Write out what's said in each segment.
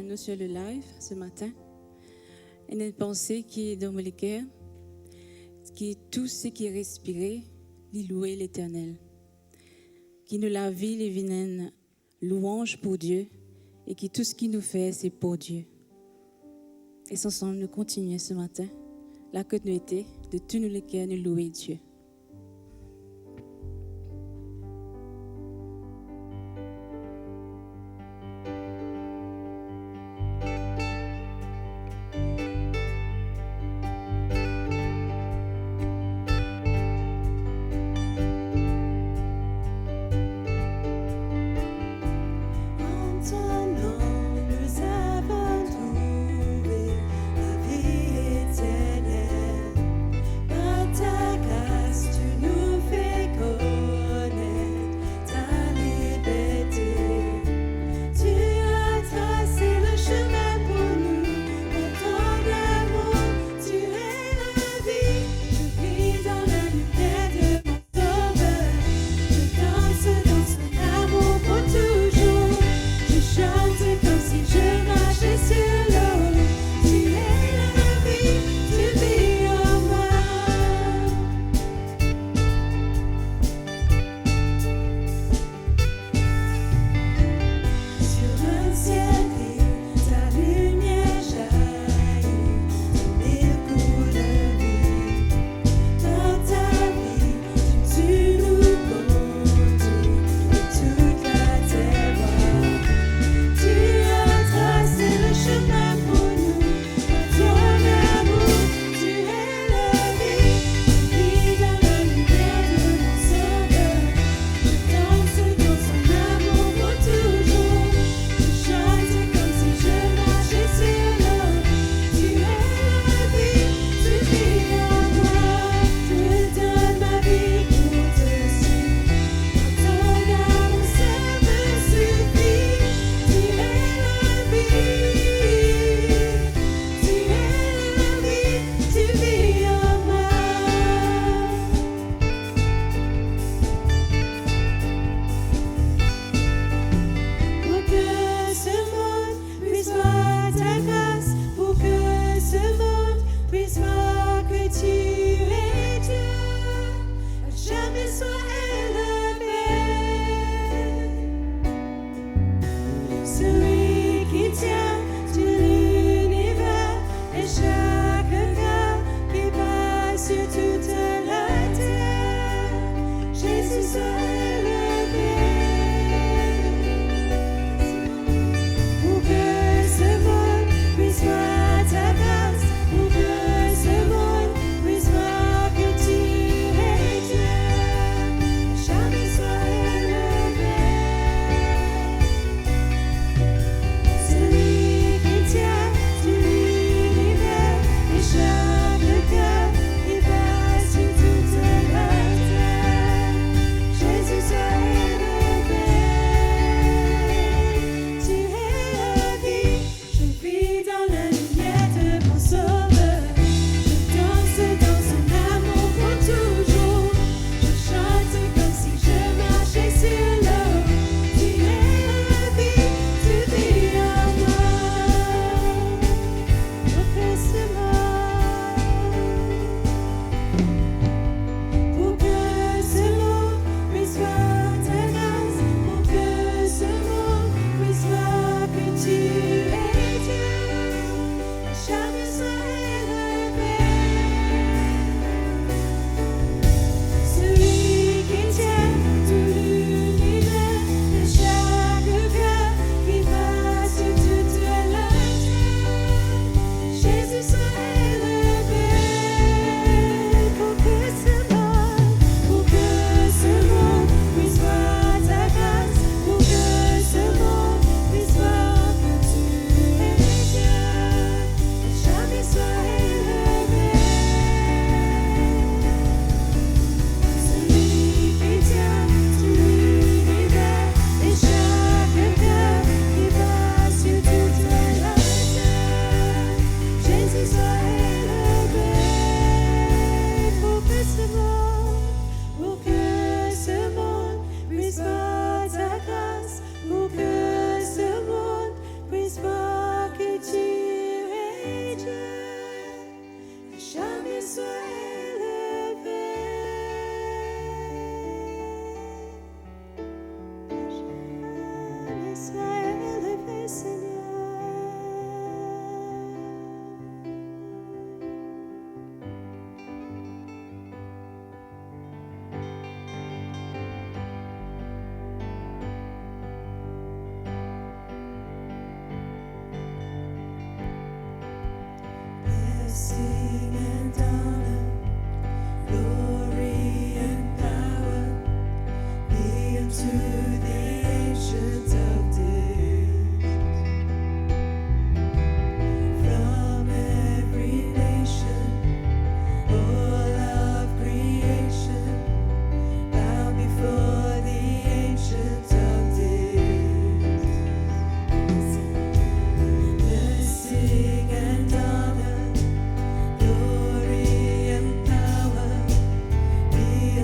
nous sur le live ce matin. Et une pensée qui est dans mon cœur, qui est tout ce qui est respiré, lui louer l'Éternel. Qui nous la vie, les vilaines louanges pour Dieu, et qui tout ce qu'il nous fait, c'est pour Dieu. Et ensemble, nous continuons ce matin, là que nous étions, de tous nos cœurs, nous louer Dieu. Ta grâce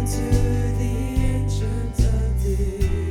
To the ancient of days.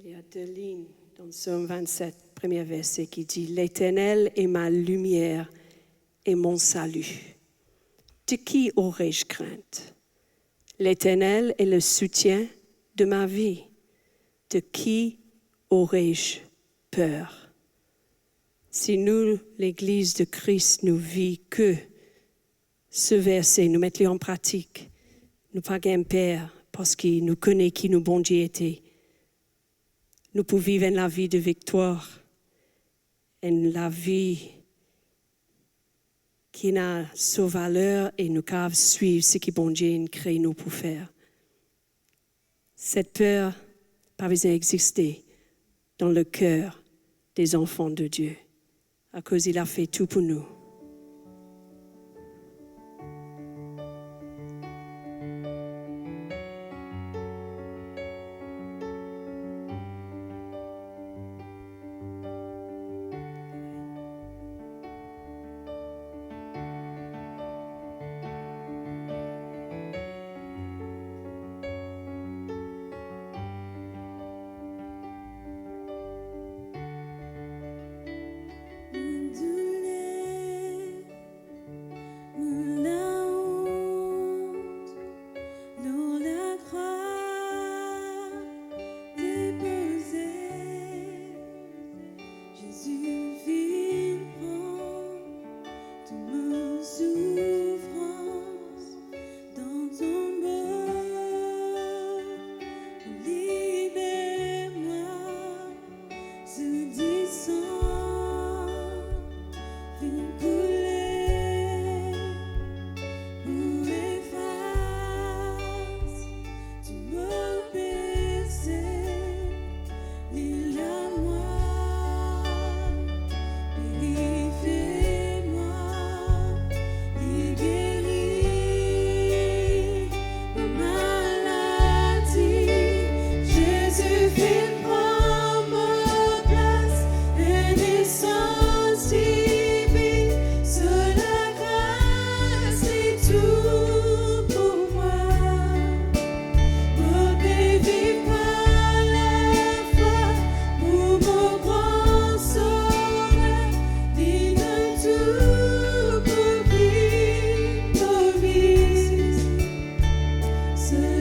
Il y a 2 lignes dans Psaume 27, premier verset, qui dit « L'Éternel est ma lumière et mon salut. De qui aurais-je crainte? L'Éternel est le soutien de ma vie. De qui aurais-je peur? » Si nous, l'Église de Christ, nous vivons que ce verset, nous mettons en pratique, nous pas un Père parce qu'il nous connaît qui nous bon Dieu était. Nous pouvons vivre la vie de victoire, la vie qui a sa valeur et nous pouvons suivre ce que bon Dieu crée nous pour faire. Cette peur n'a pas besoin d'exister dans le cœur des enfants de Dieu, à cause qu'il a fait tout pour nous.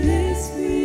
L'Esprit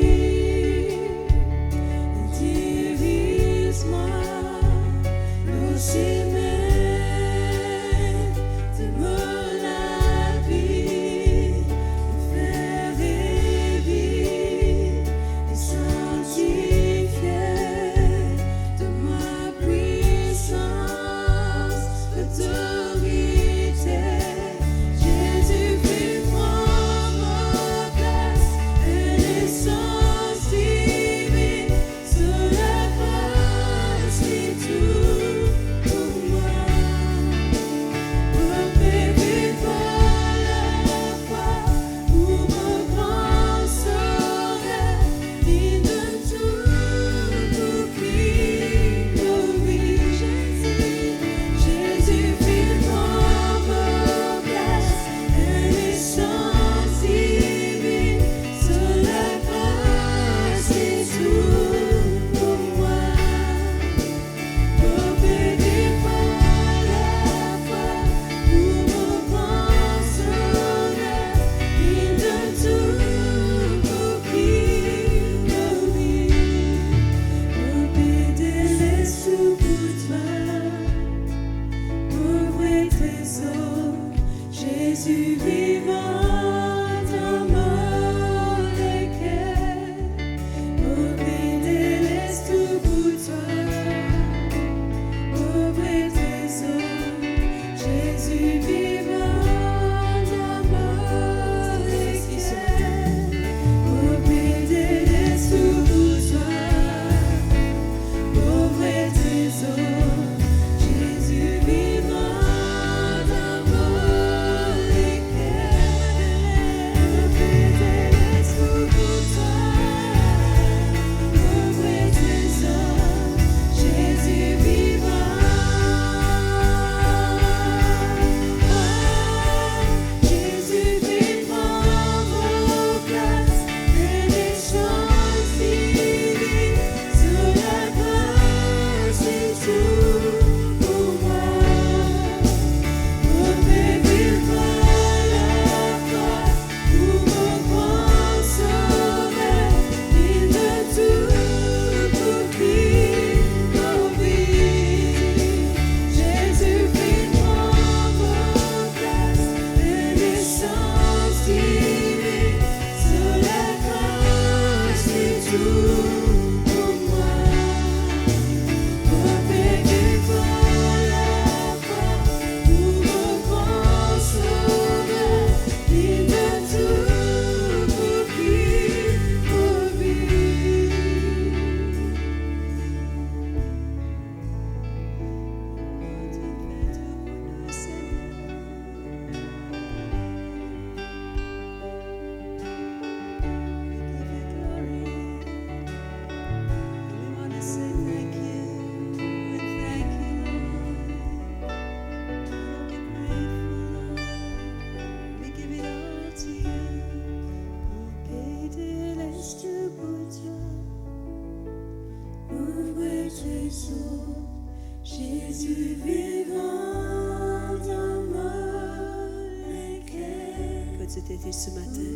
Jésus vivant dans mon cœur. Peut-être t'aider ce matin.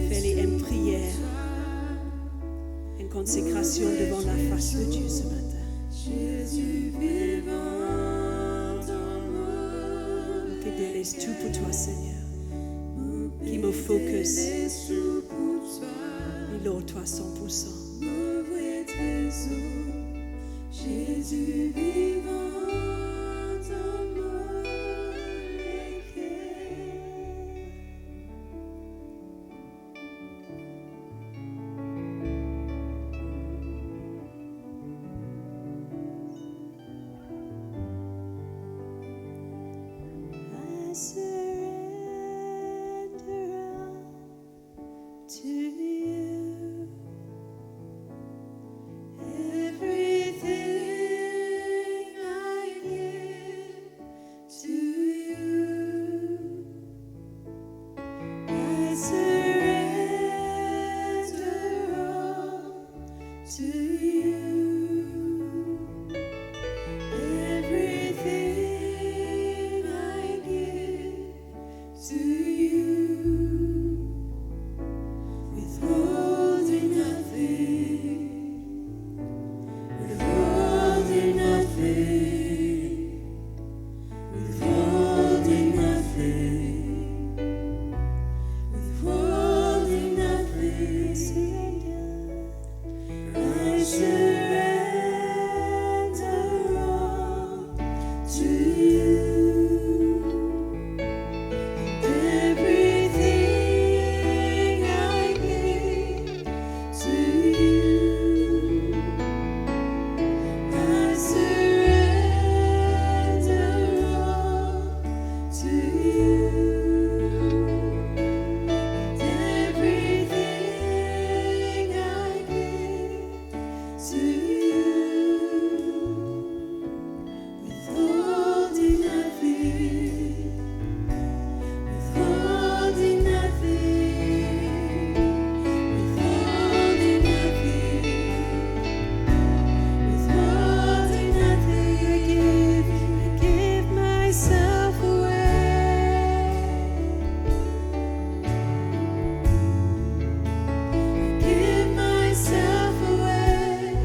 Fais-les une prière, une consécration devant la face de Dieu ce matin. Jésus vivant dans mon Qui délaisse tout pour toi, Seigneur. Qui me focus. Lord, toi 100%. Jésus vivant dans mon cœur. I surrender all to you. Everything I give to you. I surrender all to you. Everything I give to you. Withholding nothing. Withholding nothing. Withholding nothing. Withholding nothing. I surrender all to you. Everything I give to you. I surrender all to you. Everything I give to you. Withholding nothing. Withholding nothing. Withholding nothing. Withholding nothing, I give myself away. I give myself away.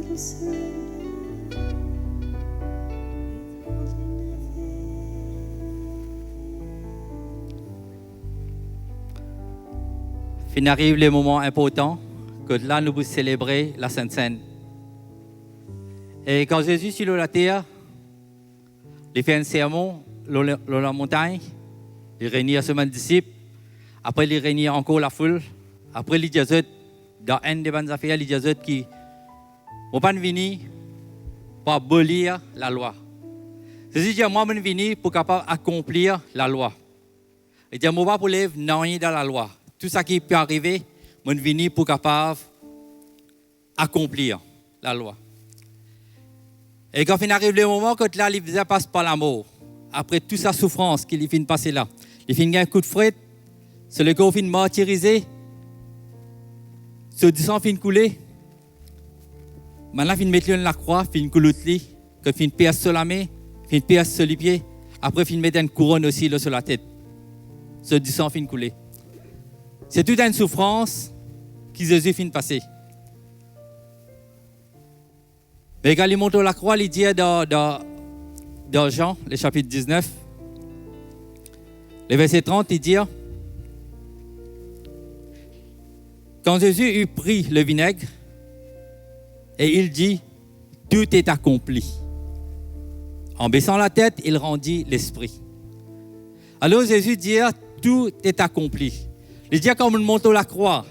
total surrender, withholding nothing. Fin arrive les moments importants que là nous vous célébrer la Sainte Seine. Et quand Jésus sur la terre, il fait un sermon dans la montagne, il réunit ses disciples, après il réunit encore la foule, après il dit à eux, dans un des bonnes affaires, il dit à eux qui ne vont pas venir pour abolir la loi. Jésus dit, moi je suis venu pour capable accomplir la loi. Il dit, moi pas pour lever rien dans la loi. Tout ce qui peut arriver, je suis venu pour capable accomplir la loi. Et quand il arrive le moment que là, il passe par la mort, après toute sa souffrance qu'il finit de passer là, il finit un coup de fouet, c'est le corps finit martyrisé, ce du sang finit couler. Maintenant, il finit mettre la croix, il finit couler, il finit pièce sur la main, il finit pièce sur les pieds, après il finit mettre une couronne aussi là, sur la tête. Ce du sang finit couler. C'est toute une souffrance que Jésus finit de passer. Mais quand il monte la croix, il dit dans Jean, le chapitre 19, le verset 30, il dit, quand Jésus eut pris le vinaigre, et il dit, tout est accompli. En baissant la tête, il rendit l'esprit. Alors Jésus dit, tout est accompli. Il dit, quand on monte la croix,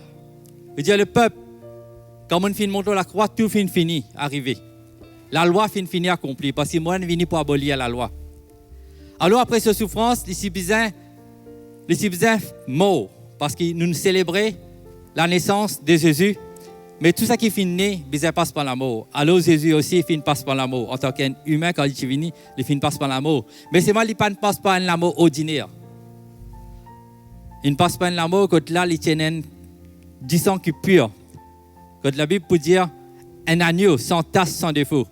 il dit, le peuple, quand on finit de monter la croix, tout finit fini, arrivé. La loi finit accomplie, parce que moi, je venu pour abolir la loi. Alors, après cette souffrance, les citoyens morts, parce que nous célébrons la naissance de Jésus, mais tout ça qui finit, il passe par la mort. Alors, Jésus aussi, il passe par la mort. En tant qu'humain, quand il est venu, il passe par la mort. Mais c'est moi, il ne passe pas la mort ordinaire. Il ne passe pas la mort, quand là, il tient un 10 ans qui est pur. Quand la Bible peut dire un agneau sans tache, sans défaut.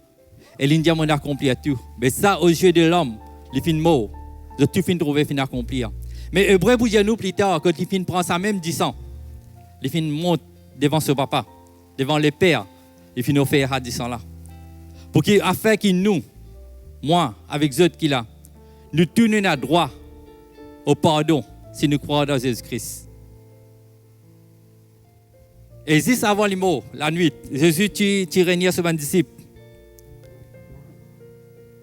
Et l'Indien m'a accompli tout. Mais ça, aux yeux de l'homme, il finit mort. De tout finit trouver, finit accomplir. Mais Hébreu vous dit nous plus tard, quand il finit prendre ça même 10 ans, il finit monte devant son papa, devant le père, il finit offrir à 10 ans là. Pour qu'il a fait qu'il nous, moi, avec eux qu'il a, nous tournons à droit au pardon si nous croyons dans Jésus-Christ. Et juste avant les mots, la nuit, Jésus tu régnait sur ses disciples.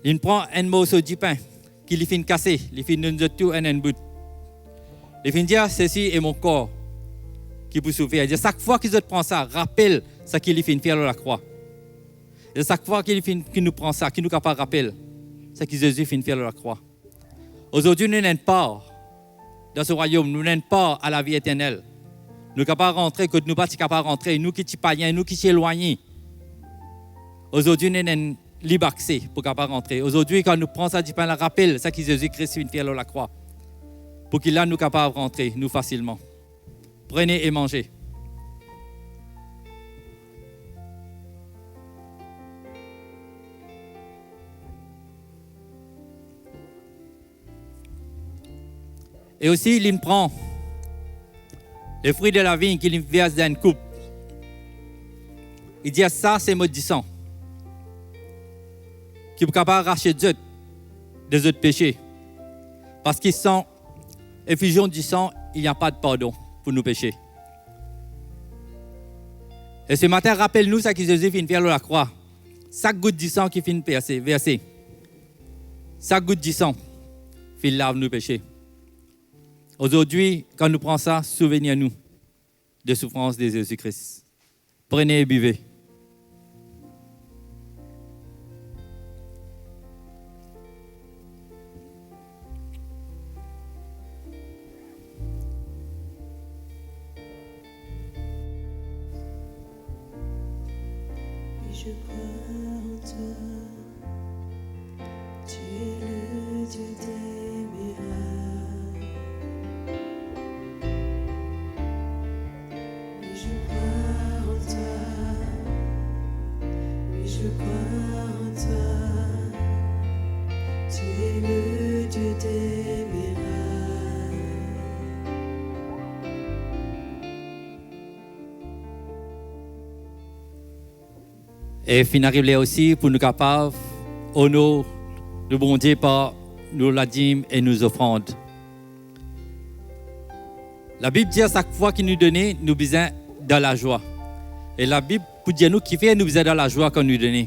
Il prend un morceau du pain qu'il finit casser, il finit de tout un bout. Il finit dire ceci est mon corps qui vous souffre. Il dit chaque fois qu'il prend ça, rappelle ce qu'il finit faire à la croix. Et chaque fois qu'il nous prend ça, qu'il nous capable de rappeler ce que Jésus finit faire à la croix. Aujourd'hui, nous n'avons pas dans ce royaume, nous n'avons pas à la vie éternelle. Nous ne sommes pas capables de rentrer, que nous ne sommes pas capables de rentrer, nous qui sommes païens, nous qui sommes éloignés. Aujourd'hui, nous avons libre accès pour capable rentrer. Aujourd'hui, quand nous prenons ça du pain, on rappelle ce que Jésus-Christ finit faire à la croix. Pour qu'il là nous capables de rentrer, nous facilement. Prenez et mangez. Et aussi, il prend les fruits de la vigne qu'il verse dans une coupe. Il dit ça, c'est maudissant. Qui est capable de racheter des autres péchés. Parce qu'ils sont effusion du sang, il n'y a pas de pardon pour nos péchés. Et ce matin, rappelle-nous ce que Jésus finit de faire à la croix. Chaque goutte du sang qui finit de verser. Chaque goutte du sang, il lave nos péchés. Aujourd'hui, quand nous prenons ça, souvenez-nous des souffrances de Jésus-Christ. Prenez et buvez. Et je crois en toi, tu es le Dieu des miracles. Et je crois en toi, et je crois en toi, tu es le Dieu des miracles. Et fin arrive aussi pour nous capables, honorer le bon Dieu par nos la dîme et nos offrandes. La Bible dit à chaque fois qu'il nous donne, nous besoin dans la joie. Et la Bible pour dire nous qui fait nous besoin dans la joie quand nous donne.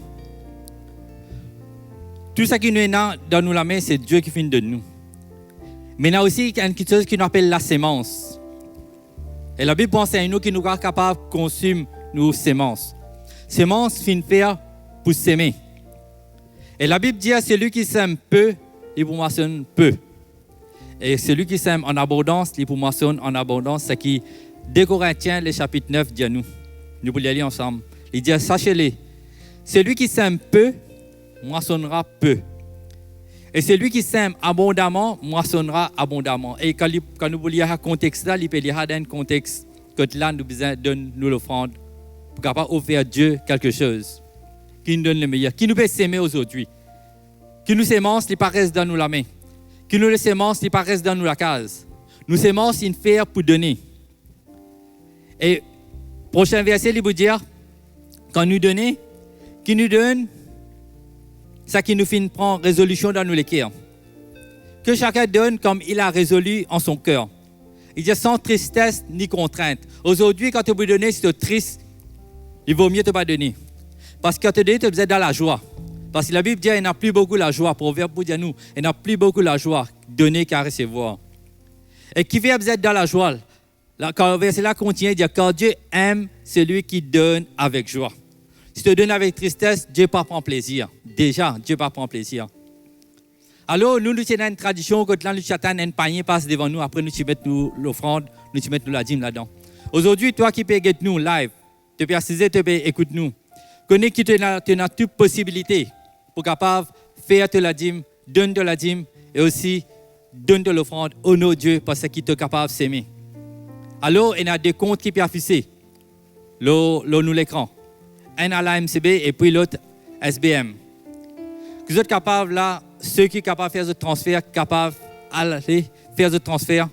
Tout ce qui nous est dans nous la main, c'est Dieu qui finit de nous. Mais il y a aussi quelque chose qui nous appelle la sémence. Et la Bible pense à nous qui nous est capable de consommer nos sémences. Sémence finit faire pour s'aimer. Et la Bible dit à celui qui sème peu, il pour moissonner peu. Et celui qui sème en abondance, il pour moissonner en abondance. C'est qui 2 Corinthiens, le chapitre 9, dit à nous. Nous pouvons lire ensemble. Il dit, sachez-le, celui qui sème peu, moissonnera peu. Et celui qui sème abondamment, moissonnera abondamment. Et quand nous lisons ce contexte-là, il peut lire dans un contexte que là, nous besoin de nous l'offrande pour capable offrir à Dieu quelque chose qui nous donne le meilleur, qui nous peut s'aimer aujourd'hui, qui nous sémence, qui paraissent dans nous la main, qui nous les sémence, qui paraissent dans nous la case. Nous sémence, une faire pour donner. Et prochain verset, il vous dire, quand nous donnons, qui nous donne, ça qui nous fait prendre résolution dans nos cœurs. Que chacun donne comme il a résolu en son cœur. Il dit sans tristesse ni contrainte. Aujourd'hui, quand tu veux donner, si tu es triste, il vaut mieux te pas donner. Parce que quand tu donnes, tu es dans la joie. Parce que la Bible dit qu'il n'y a plus beaucoup la joie. Proverbe pour dire nous, il n'y a plus beaucoup la joie. Donner qu'à recevoir. Et qui veut être dans la joie? Quand le verset là continue, il dit quand Dieu aime celui qui donne avec joie. Si tu donnes avec tristesse, Dieu ne va pas prendre plaisir. Déjà, Dieu ne va pas prendre plaisir. Alors, nous avons une tradition que le chatan un panier passe devant nous. Après, nous mettons l'offrande, nous mettons la dîme là-dedans. Aujourd'hui, toi qui peux écouter nous live, tu peux assister, tu peux écouter nous. Connais que tu as toute possibilité pour capable faire de la dîme, donner de la dîme et aussi donner de l'offrande au nom de Dieu parce qu'il est capable de s'aimer. Alors, il y a des comptes qui peuvent afficher nous l'écran. Un à la MCB et puis l'autre SBM. Vous êtes capables là, ceux qui sont capables de faire ce transfert, capables d'aller faire ce transfert,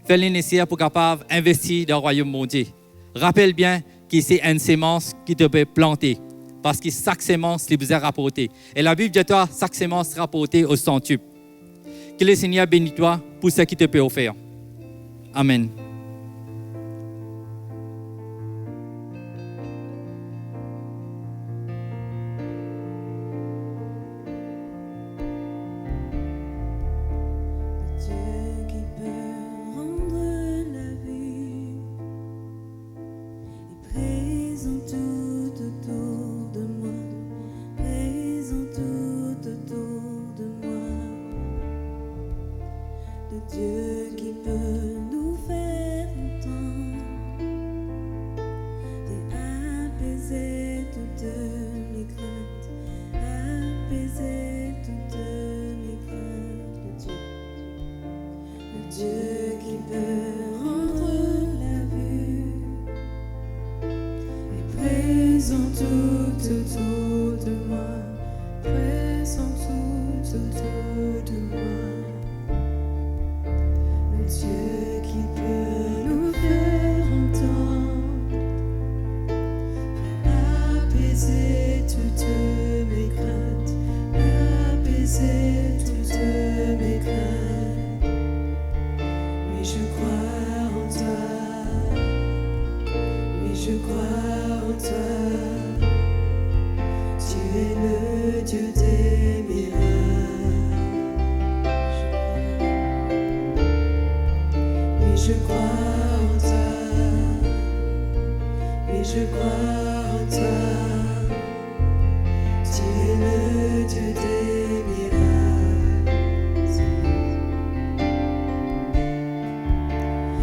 faire le nécessaire pour capable investir dans le royaume mondial. Rappelle bien que c'est une sémence qui te peut planter. Parce que chaque sémence, il vous est rapporté. Et la Bible dit toi, chaque sémence rapportée au centuple. Que le Seigneur bénisse toi pour ce qu'il te peut offrir. Amen. Dieu qui peut rendre la vie est présent tout autour de moi, présent tout autour de moi. Le Dieu qui peut nous faire entendre et apaiser toutes mes craintes, apaiser toutes mes craintes. Le Dieu qui peut rendre la vue est présent tout autour de moi, présent tout autour de moi. Le Dieu qui peut nous faire entendre, apaiser toutes mes craintes, apaiser toutes mes craintes. Oui, je crois en toi. Oui, je crois en toi. Tu es le Dieu des miracles. Oui, je crois en toi. Oui, je crois en toi. Tu es le Dieu des miracles.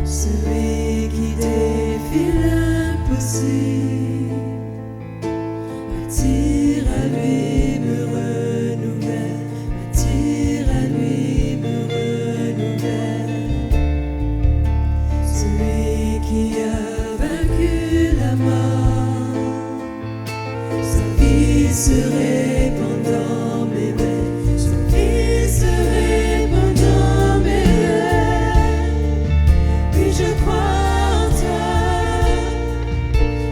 Celui qui défie l'impossible, attire à lui, me renouvelle, attire à lui, me renouvelle. Celui qui a vaincu la mort, sa vie se répand dans mes veines, sa vie se répand dans mes veines. Oui, je crois en toi.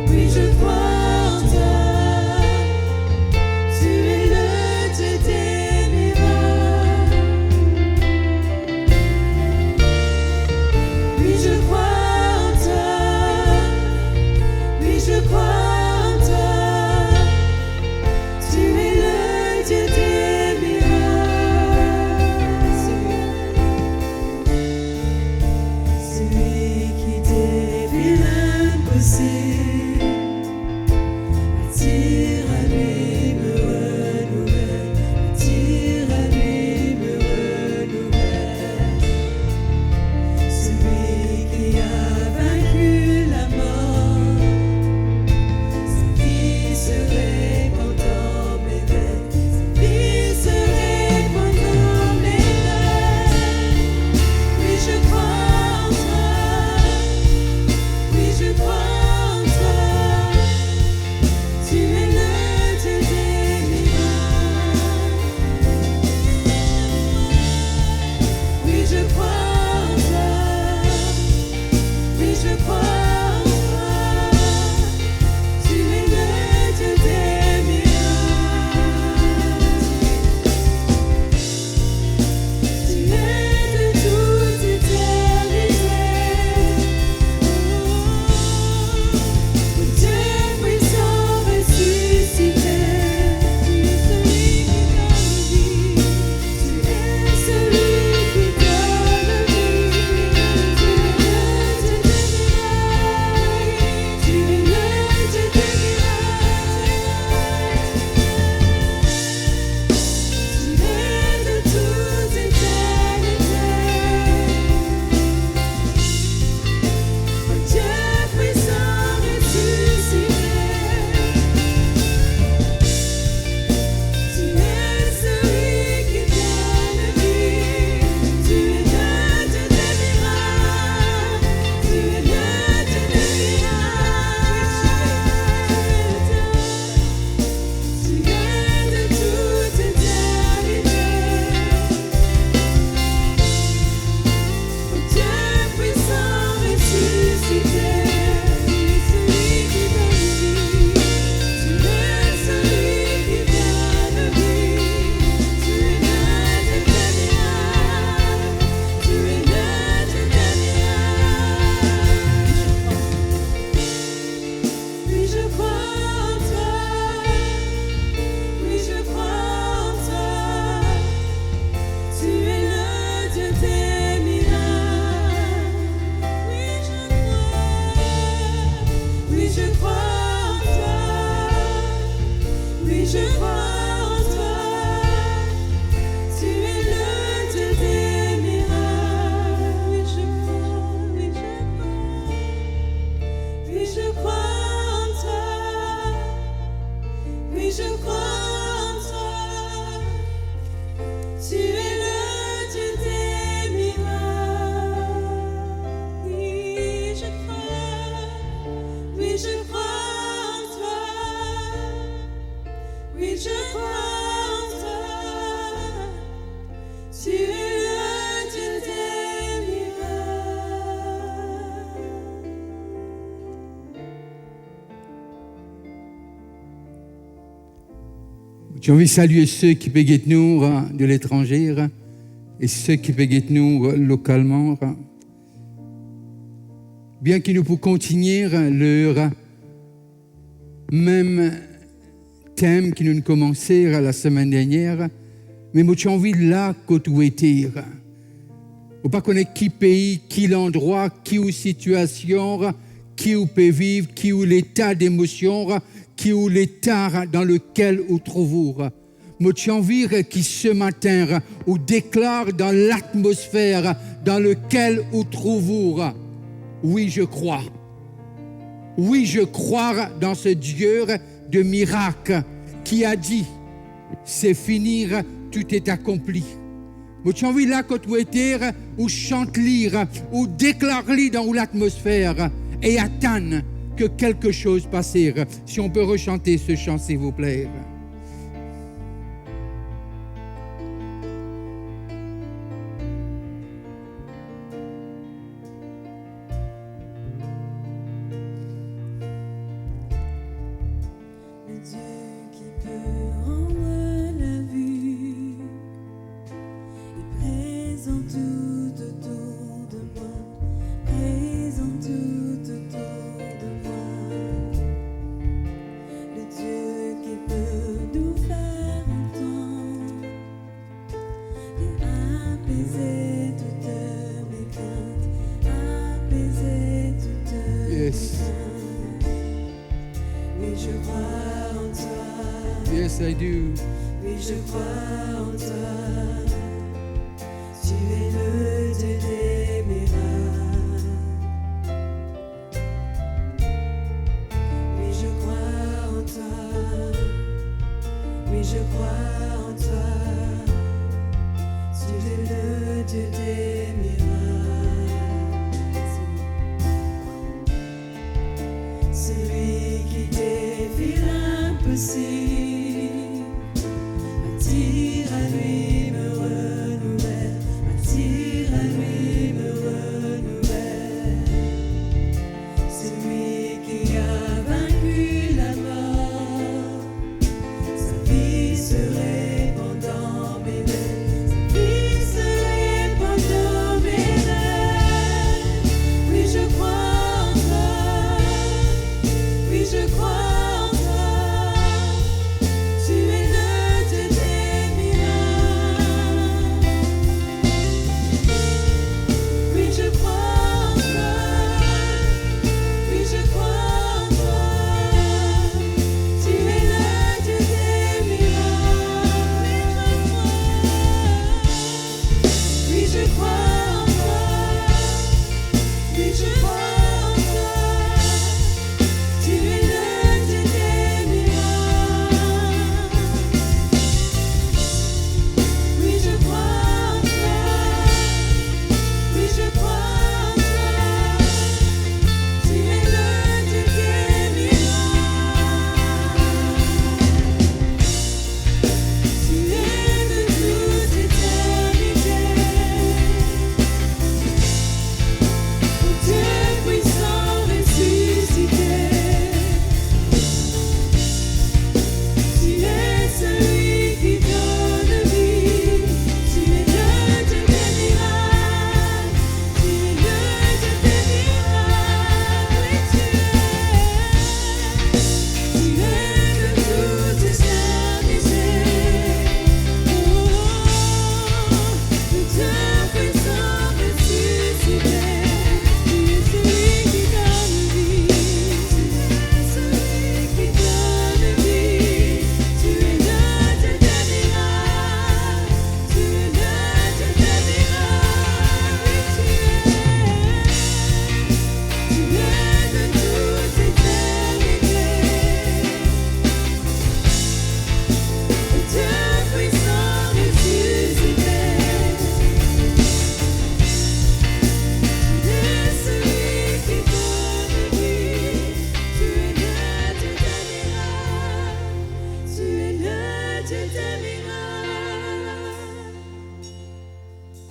Oui, je crois en toi. je crois en toi. Tu es le Dieu des miracles. Oui, je crois, oui, je crois. Oui, je crois en toi. Oui, je crois en toi. Tu es le Dieu des miracles. Oui, je crois. Oui, je crois en toi. Oui, je crois en toi. Tu es le Dieu des miracles. J'ai envie de saluer ceux qui peuvent nous de l'étranger et ceux qui peuvent nous localement. Bien que nous puissions continuer leur même thème que nous commençons la semaine dernière, mais j'ai envie de là que tu étais. On ne pas connaître qui pays, qui endroit, qui ou situation, qui ou peut vivre, qui ou l'état d'émotion, qui ou l'état dans lequel vous trouvez. Moi, j'ai envie qui ce matin ou déclare dans l'atmosphère dans lequel vous trouvez. Oui, je crois. Oui, je crois dans ce Dieu de miracles qui a dit, c'est finir, tout est accompli. Moi, j'ai envie là que tu étais, ou chante lire, ou déclare lire dans l'atmosphère et attendre que quelque chose passe. Si on peut rechanter ce chant, s'il vous plaît. Le Dieu qui peut rendre la vue est présent tout autour de moi, présent tout autour de moi. Le Dieu qui peut nous faire entendre et apaiser toutes mes craintes, apaiser toutes mes Yes. craintes. Oui, je crois en toi. Yes, I do. Oui, je crois en toi. Tu es le Dieu des miracles. Oui, je crois en toi. Oui, je crois en toi. Tu es le Dieu des miracles. Celui qui défie l'impossible, attire à lui, me renouvelle, attire à lui, me renouvelle. Celui qui a vaincu la mort, sa vie se répand dans mes veines, sa vie se répand dans mes veines. Oui, je crois en toi. Oui, je crois en toi.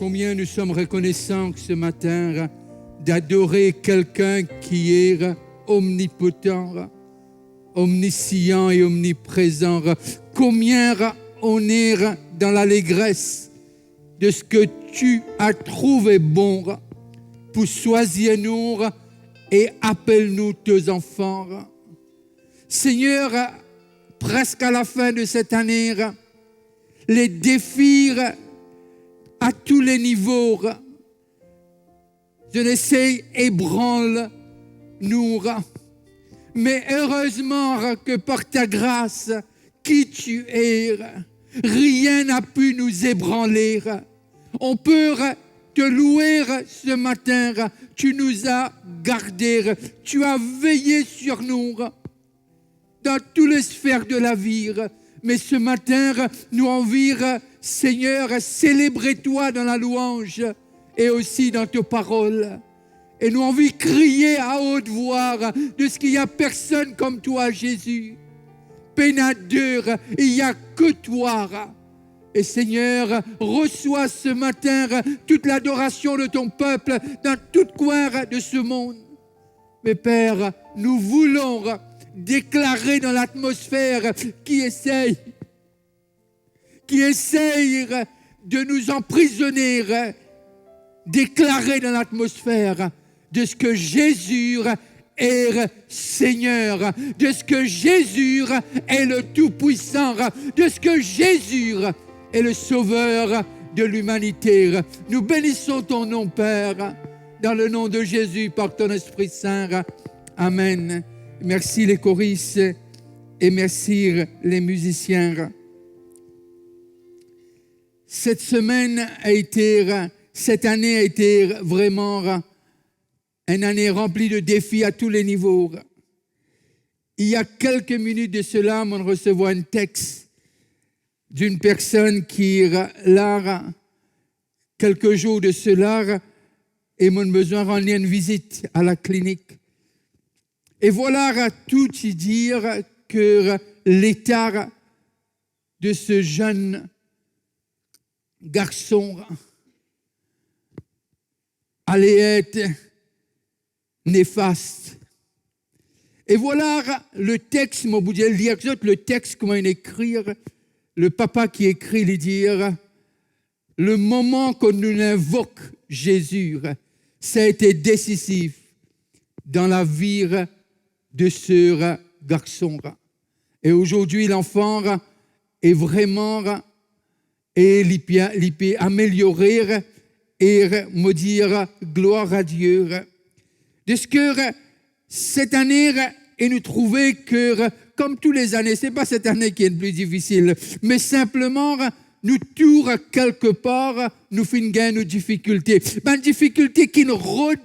Combien nous sommes reconnaissants ce matin d'adorer quelqu'un qui est omnipotent, omniscient et omniprésent. Combien on est dans l'allégresse de ce que tu as trouvé bon pour choisir-nous et appelle-nous tes enfants. Seigneur, presque à la fin de cette année, les défis à tous les niveaux, je ne sais, ébranle-nous. Mais heureusement que par ta grâce, qui tu es, rien n'a pu nous ébranler. On peut te louer ce matin. Tu nous as gardés. Tu as veillé sur nous dans toutes les sphères de la vie. Mais ce matin, nous envie, Seigneur, célébrer toi dans la louange et aussi dans tes paroles. Et nous envie crier à haute voix de ce qu'il n'y a personne comme toi, Jésus. Pénateur, il n'y a que toi. Et Seigneur, reçois ce matin toute l'adoration de ton peuple dans tout coin de ce monde. Mais Père, nous voulons déclarer dans l'atmosphère qui essaye de nous emprisonner, déclarer dans l'atmosphère de ce que Jésus est Seigneur, de ce que Jésus est le Tout-Puissant, de ce que Jésus est le Sauveur de l'humanité. Nous bénissons ton nom, Père, dans le nom de Jésus, par ton Esprit Saint. Amen. Merci les choristes et merci les musiciens. Cette année a été vraiment une année remplie de défis à tous les niveaux. Il y a quelques minutes de cela, on reçoit un texte d'une personne qui, là, quelques jours de cela, et mon besoin de rendre une visite à la clinique. Et voilà tout dire que l'état de ce jeune garçon allait être néfaste. Et voilà le texte, mon bout de lire le texte, comment il écrit, le papa qui écrit, il dit, le moment que nous invoque Jésus, ça a été décisif dans la vie de ce garçon. Et aujourd'hui, l'enfant est vraiment il peut améliorer et me dire gloire à Dieu. De ce que cette année, et nous trouver que, comme toutes les années, ce n'est pas cette année qui est le plus difficile, mais simplement, nous tour quelque part, nous finissons nos difficultés. Une difficulté qui nous rôde,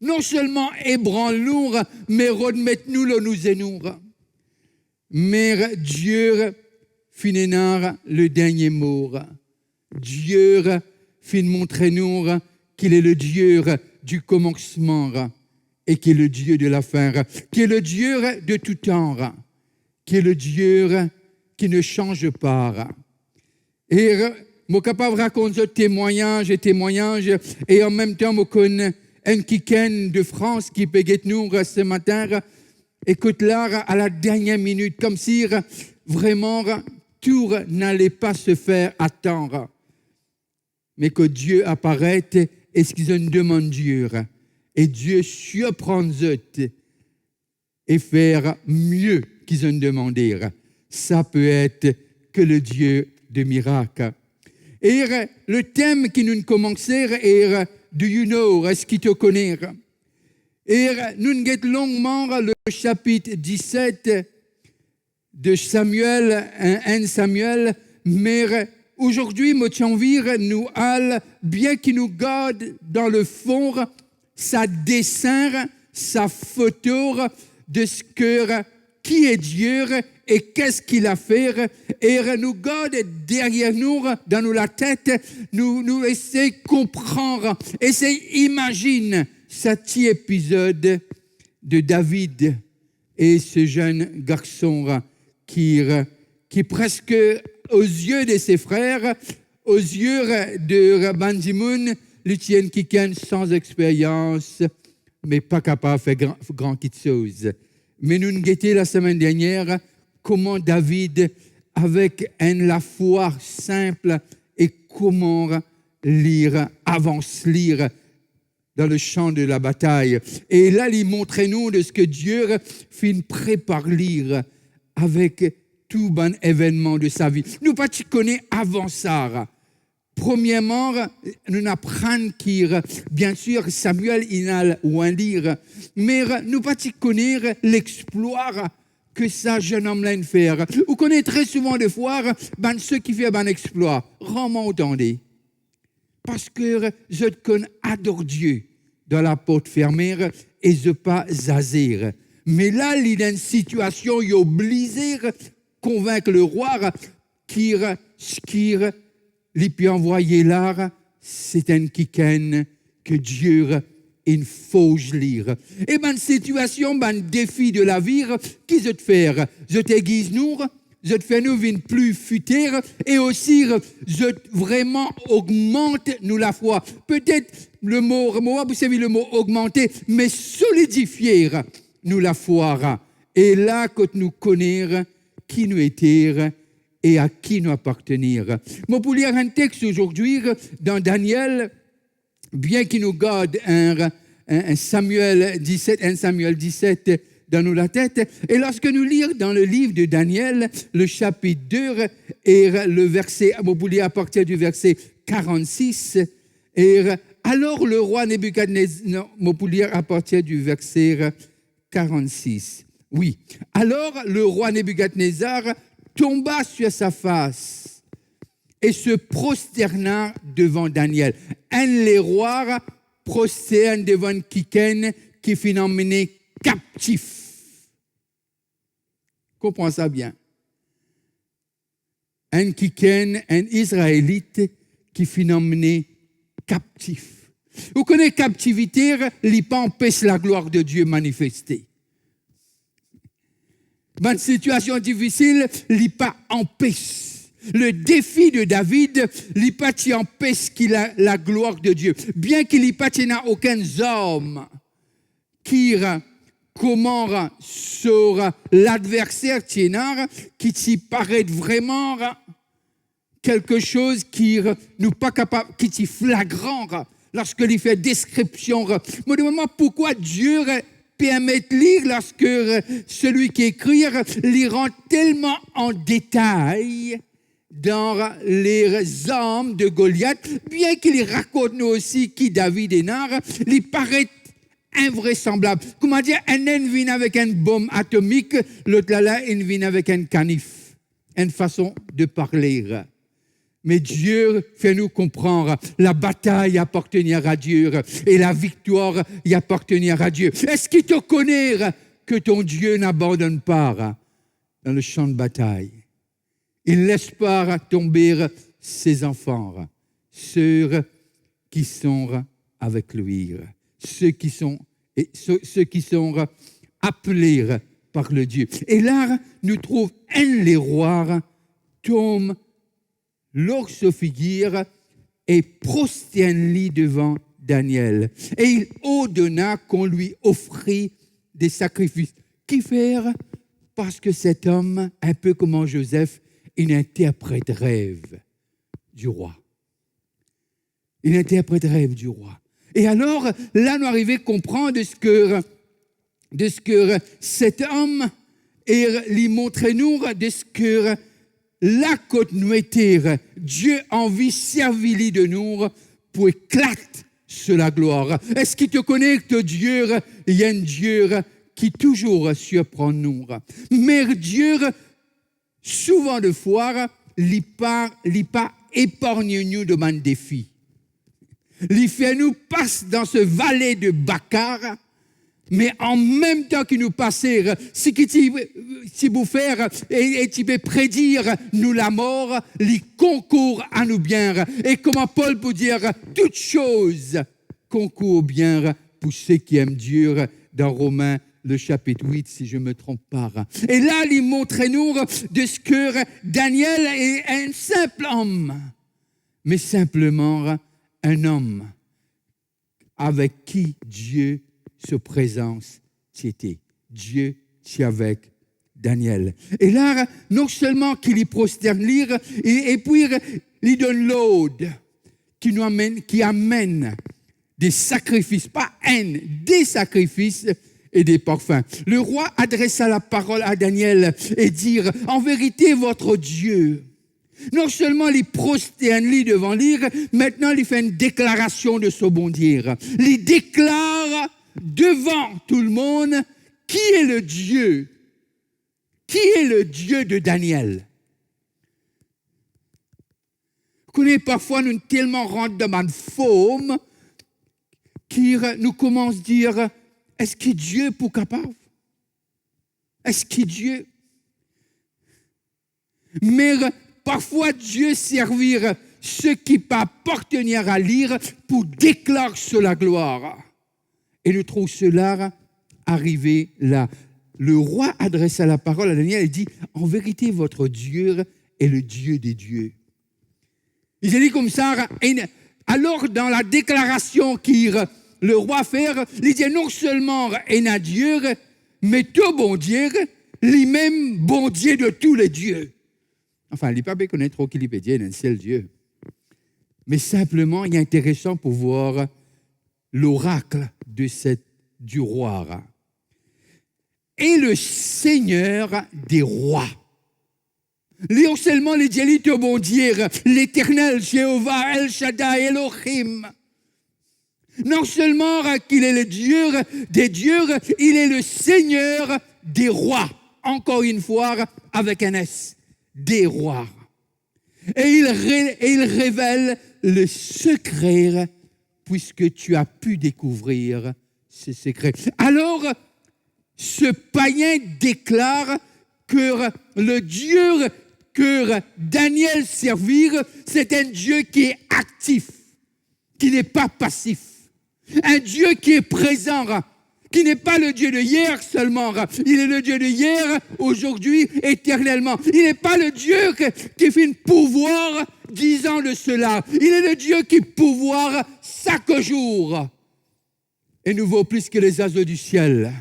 non seulement ébranle-nous, mais remettre-nous là nous et nous. Mais Dieu finit le dernier mot. Dieu finit montrer-nous qu'il est le Dieu du commencement et qui est le Dieu de la fin, qui est le Dieu de tout temps, qui est le Dieu qui ne change pas. Et je suis capable de raconter témoignages, et en même temps, je connais un kiken de France qui peut nous ce matin, écoute là, à la dernière minute, comme si vraiment tout n'allait pas se faire attendre, mais que Dieu apparaisse et ce qu'ils ont demandé Dieu. Et Dieu surprend eux et faire mieux qu'ils ont demandé. Ça peut être que le Dieu de miracles. Et le thème qui nous commençait est Do you know, est-ce qu'il te connaît? Et nous avons longuement le chapitre 17 de Samuel, 1 Samuel, mais aujourd'hui, j'ai envie nous all, bien qu'il nous garde dans le fond, sa dessin, sa photo de ce que, qui est Dieu et qu'est-ce qu'il a fait, et nous garde derrière nous, dans nous la tête, nous essaie de comprendre, essaie d'imaginer cet épisode de David et ce jeune garçon qui presque aux yeux de ses frères, Aux yeux de Ban Ki-moon, les tiennent quelqu'un sans expérience, mais pas capable de faire grand chose. Mais nous nous guettions la semaine dernière comment David, avec la foi simple, et comment lire, avance lire dans le champ de la bataille. Et là, il montre nous de ce que Dieu finit prépare lire avec tout bon événement de sa vie. Nous pas connaître avant ça. Premièrement, nous apprenons qu'il, bien sûr, Samuel, il a ou un lire, mais nous pas connaître l'exploit que ça jeune homme l'a faire. Vous connaissez très souvent des fois, ceux qui font un exploit, rarement entendez. Parce que je adore Dieu dans la porte fermée et je pas zazir. Mais là, il y a une situation, il est obligé de convaincre le roi qu'il peut envoyer là, c'est un kiken que Dieu il faut lire. Et une situation, un défi de la vie, qui je te faire? Je t'aiguise nous, je te fais nous une plus futer et aussi je vraiment augmente nous la foi. Peut-être le mot, vous savez le mot augmenter, mais solidifier nous la foi. Et là, quand nous connaissons qui nous étions et à qui nous appartenir. Moi, pour lire un texte aujourd'hui dans Daniel, bien qu'il nous garde un Samuel 17 dans nous la tête, et lorsque nous lisons dans le livre de Daniel, le chapitre 2, et le verset, vous lire à partir du verset 46, et alors le roi Nebuchadnezzar, vous lire à partir du verset 46. Oui, alors le roi Nebuchadnezzar tomba sur sa face et se prosterna devant Daniel. Un des rois prosterne devant quelqu'un qui finit emmené captif. Comprends ça bien. Un quelqu'un, un Israélite qui finit emmené captif. Vous connaissez captivité, il pas empêche la gloire de Dieu manifester. Dans une situation difficile, il pas empêche. Le défi de David, il pas empêche qu'il a la gloire de Dieu. Bien qu'il n'y ait pas aucun homme qui comment sur l'adversaire qui t'y paraît vraiment quelque chose qui nous pas capable, qui t'y flagrant lorsqu'il fait description. Me demande pourquoi Dieu permet de lire lorsque celui qui écrit l'y rend tellement en détail dans les armes de Goliath, bien qu'il raconte nous aussi qui David est nar, il paraît invraisemblable. Comment dire, un vient avec une bombe atomique, l'autre là, il vient avec un canif, une façon de parler. Mais Dieu fait nous comprendre, la bataille appartenir à Dieu et la victoire y appartenir à Dieu. Est-ce qu'il te connaît que ton Dieu n'abandonne pas dans le champ de bataille? Il ne laisse pas tomber ses enfants, ceux qui sont avec lui, ceux qui sont appelés par le Dieu. Et là, nous trouvons un des rois tombe l'ours figure et prosterne-lui devant Daniel. Et il ordonna qu'on lui offrit des sacrifices. Qui faire? Parce que cet homme, un peu comme Joseph, il interprète rêve du roi. Il interprète rêve du roi. Et alors, là, nous arrivons à comprendre de ce que cet homme lui montre nous de ce que la côte nous était, Dieu envie servir de nous pour éclater sur la gloire. Est-ce qu'il te connaît que Dieu, il y a un Dieu qui toujours surprend nous. Mais Dieu, souvent de fois, il pas épargne nous de mon défi. Il fait nous passer dans ce vallée de Bakar, mais en même temps qu'il nous passe, si vous faire et tu peux prédire nous la mort, il concourt à nous bien. Et comment Paul peut dire, toute chose concourt bien pour ceux qui aiment Dieu dans Romains le chapitre 8, si je ne me trompe pas. Et là, il montre nous de ce que Daniel est un simple homme. mais simplement un homme avec qui Dieu se présente. C'était Dieu qui avec Daniel. Et là, non seulement qu'il y prosterne lire, et puis il donne l'aude qui amène des sacrifices, pas des sacrifices et des parfums. Le roi adressa la parole à Daniel et dit, en vérité, votre Dieu. Non seulement il prosterne devant lui, maintenant il fait une déclaration de ce bon Dieu. Il déclare devant tout le monde qui est le Dieu. Qui est le Dieu de Daniel? Vous connaissez, parfois nous tellement rentrons dans une forme qui nous commence à dire, est-ce que Dieu est capable? Est-ce que Dieu? Mais parfois Dieu servir ceux qui pas appartenir à lire pour déclarer sur la gloire. Et nous trouvons cela arrivé là. Le roi adressa la parole à Daniel et dit, en vérité, votre Dieu est le Dieu des dieux. Il a dit comme ça, alors dans la déclaration que le roi fait, il dit non seulement il a Dieu, mais tout bon Dieu, lui-même bon Dieu de tous les dieux. Enfin, il n'est pas bien connaître trop qu'il peut dire un seul Dieu. Mais simplement, il est intéressant pour voir l'oracle du roi. Et le Seigneur des rois. Non seulement le Dieu de bon Dieu, l'Éternel, Jéhovah, El Shaddai, Elohim. Non seulement qu'il est le Dieu des dieux, il est le Seigneur des rois. Encore une fois, avec un S, des rois. Et il révèle le secret, puisque tu as pu découvrir ce secret. Alors, ce païen déclare que le Dieu que Daniel servir, c'est un Dieu qui est actif, qui n'est pas passif. Un Dieu qui est présent, qui n'est pas le Dieu de hier seulement. Il est le Dieu de hier, aujourd'hui, éternellement. Il n'est pas le Dieu qui fait un pouvoir 10 ans de cela. Il est le Dieu qui pouvoir chaque jour. Et nous vaut plus que les oiseaux du ciel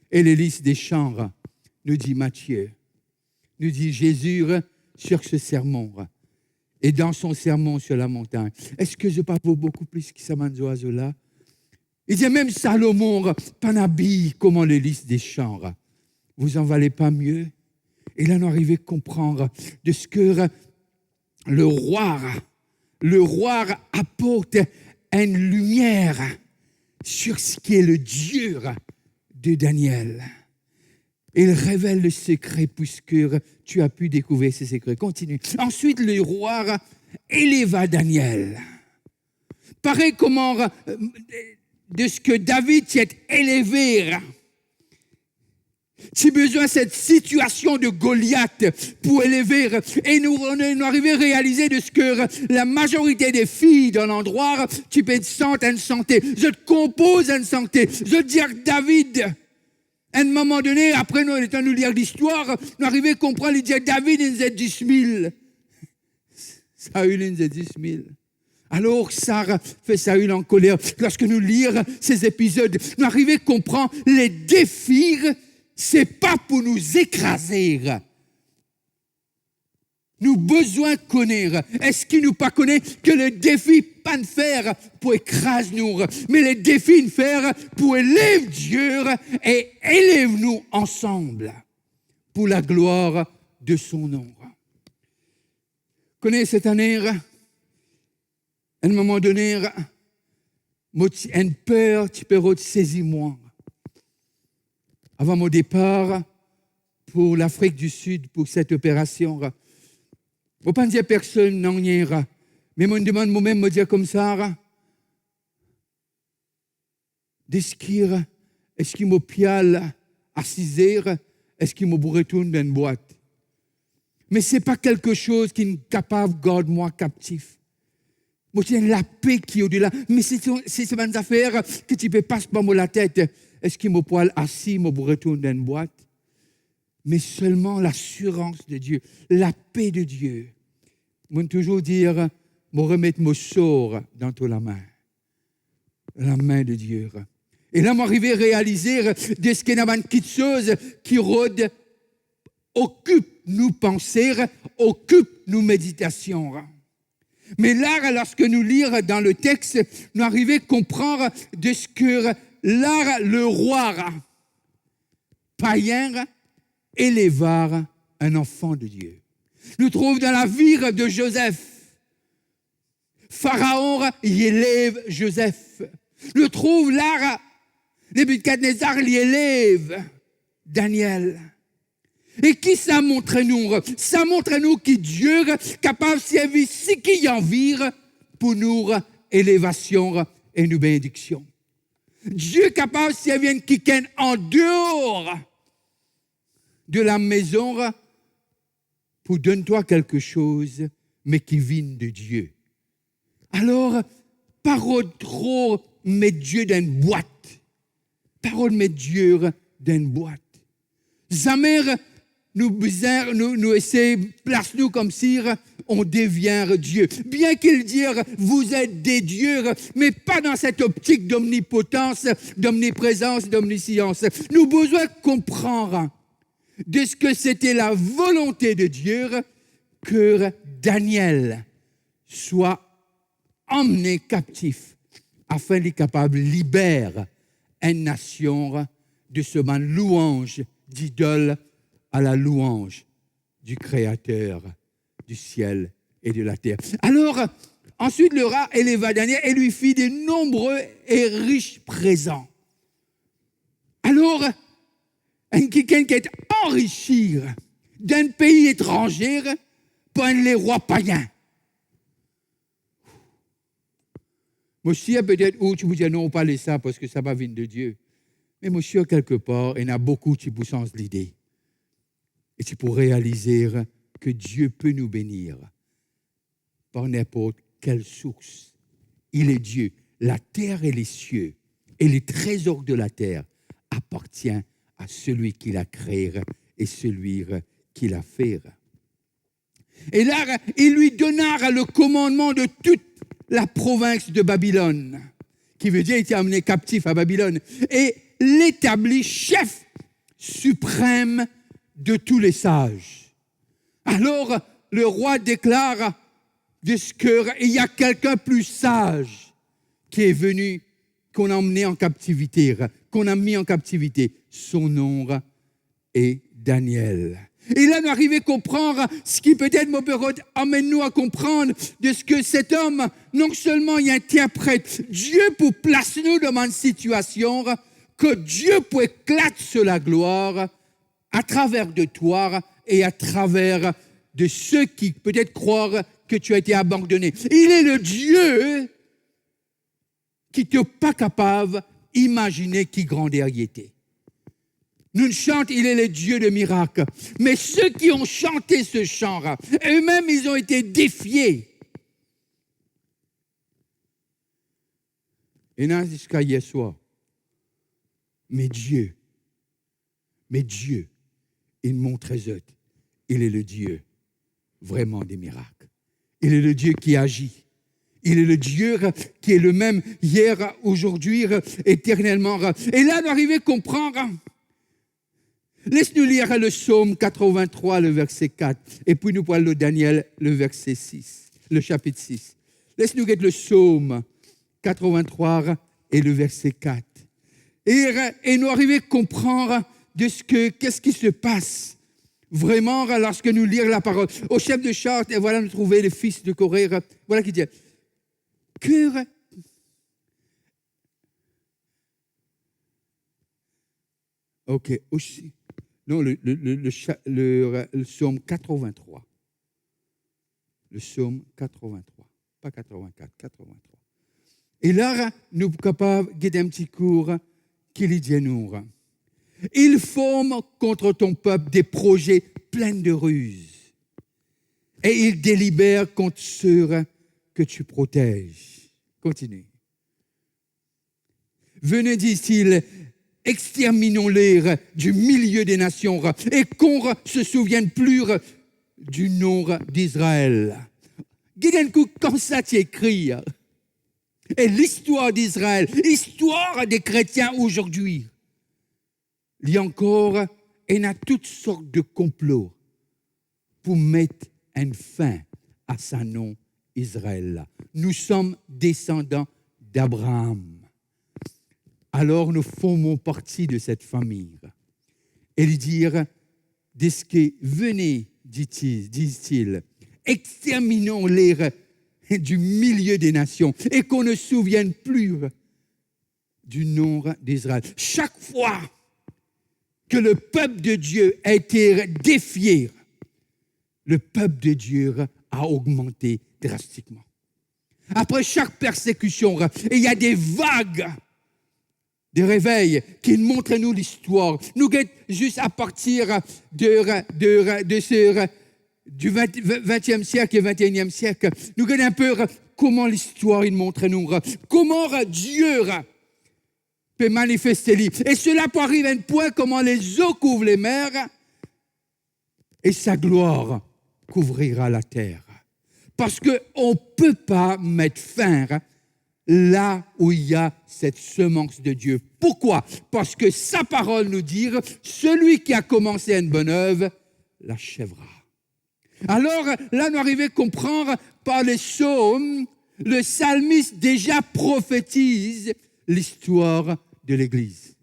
et les lys des champs, nous dit Matthieu. Nous dit Jésus sur ce sermon et dans son sermon sur la montagne. Est-ce que je parle beaucoup plus que ces oiseaux-là? Il dit même Salomon, pas n'habille comment les lys des champs. Vous en valez pas mieux? Et là, nous arrivons à comprendre de ce que le roi apporte une lumière sur ce qui est le Dieu de Daniel. Il révèle le secret puisque tu as pu découvrir ce secret. Continue. Ensuite, le roi éleva Daniel. Pareil comment de ce que David s'est élevé. Si besoin de cette situation de Goliath pour élever, et nous arrivons à réaliser de ce que la majorité des filles dans l'endroit, tu peux te sentir en santé. Je te compose en santé. Je te dis que David, à un moment donné, après nous étant nous lire l'histoire, nous arrivons à comprendre, il dit David, il nous a 10 000. Saül, il nous a 10 000. Alors, Sarah fait Saül en colère. Lorsque nous lisons ces épisodes, nous arrivons à comprendre les défis. C'est pas pour nous écraser. Nous besoin de connaître. Est-ce qu'il nous pas connaît que le défi pas de faire pour écraser nous, mais le défi de faire pour élever Dieu et élève nous ensemble pour la gloire de son nom. Connaissez cette année, à un moment donné, une peur, tu peux saisir moi. Avant mon départ pour l'Afrique du Sud, pour cette opération, je ne pas dire personne, non, rien. Mais je me demande moi-même, me dire comme ça, est-ce qu'il me piale à 6 heures, est-ce qu'il me retourne dans une boîte? Mais ce n'est pas quelque chose qui est capable de garder moi captif. Moi, j'ai la paix qui est au-delà. Mais c'est une affaire que tu ne peux pas se prendre la tête. Est-ce qu'il me poil assis, me retourne dans une boîte? Mais seulement l'assurance de Dieu, la paix de Dieu. Moi, toujours dire, me remettre mon sort dans la main de Dieu. Et là, m'arriver à réaliser de ce qu'il y a une petite chose qui rôde, occupe nos pensées, occupe nos méditations. Mais là, lorsque nous lisons dans le texte, nous arrivons à comprendre de ce que là, le roi païen éleva un enfant de Dieu. Nous trouvons dans la vie de Joseph. Pharaon y élève Joseph. Nous trouvons là, Nebuchadnezzar y élève Daniel. Et qui ça montre nous? Ça montre nous que Dieu est capable de servir ce qui en vire pour nous élévation et nous bénédiction. Dieu est capable de servir quelqu'un en dehors de la maison pour donner-toi quelque chose, mais qui vient de Dieu. Alors, parole trop mettre Dieu dans une boîte. Parole mettre Dieu dans une boîte. Jamais nous essayons, place-nous comme si on devient Dieu. Bien qu'il dise, vous êtes des dieux, mais pas dans cette optique d'omnipotence, d'omniprésence, d'omniscience. Nous avons besoin de comprendre de ce que c'était la volonté de Dieu que Daniel soit emmené captif afin d'être capable de libérer une nation de ce louange d'idole à la louange du Créateur du ciel et de la terre. Alors, ensuite, le roi éleva Daniel et lui fit de nombreux et riches présents. Alors, quelqu'un qui est enrichi d'un pays étranger par les rois païens. Monsieur, peut-être, tu vous dis non, pas les ça parce que ça va venir de Dieu. Mais monsieur, quelque part, il y en a beaucoup qui vous changent l'idée. Et c'est pour réaliser que Dieu peut nous bénir par n'importe quelle source. Il est Dieu. La terre et les cieux et les trésors de la terre appartiennent à celui qui l'a créé et celui qui l'a fait. Et là, il lui donna le commandement de toute la province de Babylone, qui veut dire qu'il était amené captif à Babylone, et l'établit chef suprême de tous les sages. Alors, le roi déclare de ce qu'il y a quelqu'un plus sage qui est venu, qu'on a emmené en captivité, qu'on a mis en captivité. Son nom est Daniel. Et là, nous arrivons à comprendre ce qui peut-être amène-nous à comprendre de ce que cet homme, non seulement il interprète Dieu pour placer nous dans une situation que Dieu peut éclater sur la gloire à travers de toi et à travers de ceux qui peut-être croient que tu as été abandonné. Il est le Dieu qui n'est pas capable d'imaginer qui grandeur il était. Nous chantons, il est le Dieu de miracles. Mais ceux qui ont chanté ce chant, eux-mêmes, ils ont été défiés. Et non, jusqu'à hier soir. Mais Dieu, il montre les autres. Il est le Dieu vraiment des miracles. Il est le Dieu qui agit. Il est le Dieu qui est le même hier, aujourd'hui, éternellement. Et là, nous arrivons à comprendre. Laisse-nous lire le psaume 83, le verset 4. Et puis nous parlons de Daniel, le verset 6, le chapitre 6. Laisse-nous lire le psaume 83 et le verset 4. Et nous arrivons à comprendre de qu'est-ce qui se passe vraiment lorsque nous lisons la parole. Au chef de charte, et voilà, nous trouvons le fils de Corée. Voilà qui dit que ok, aussi. Non, le psaume 83. Le psaume 83. Pas 84, 83. Et là, nous sommes capables de donner un petit cours qui dit à nous. Il forme contre ton peuple des projets pleins de ruses. Et il délibère contre ceux que tu protèges. Continue. Venez, dit-il, exterminons-les du milieu des nations et qu'on ne se souvienne plus du nom d'Israël. Quand ça t'écrit, et l'histoire d'Israël, l'histoire des chrétiens aujourd'hui, il y a encore, il y a toutes sortes de complots pour mettre une fin à ce nom Israël. Nous sommes descendants d'Abraham. Alors nous formons partie de cette famille. Et lui dire, de ce que venez, disent-ils, exterminons-les du milieu des nations et qu'on ne se souvienne plus du nom d'Israël. Chaque fois que le peuple de Dieu a été défié, le peuple de Dieu a augmenté drastiquement. Après chaque persécution, il y a des vagues de réveil qui montrent nous l'histoire. Nous guettons juste à partir du 20e siècle et 21e siècle. Nous guettons un peu comment l'histoire il montre nous, comment Dieu peut manifester lui. Et cela peut arriver à un point comment les eaux couvrent les mers et sa gloire couvrira la terre. Parce qu'on ne peut pas mettre fin là où il y a cette semence de Dieu. Pourquoi? Parce que sa parole nous dit, celui qui a commencé une bonne œuvre l'achèvera. Alors là, nous arrivons à comprendre par les psaumes, le psalmiste déjà prophétise l'histoire de l'Église.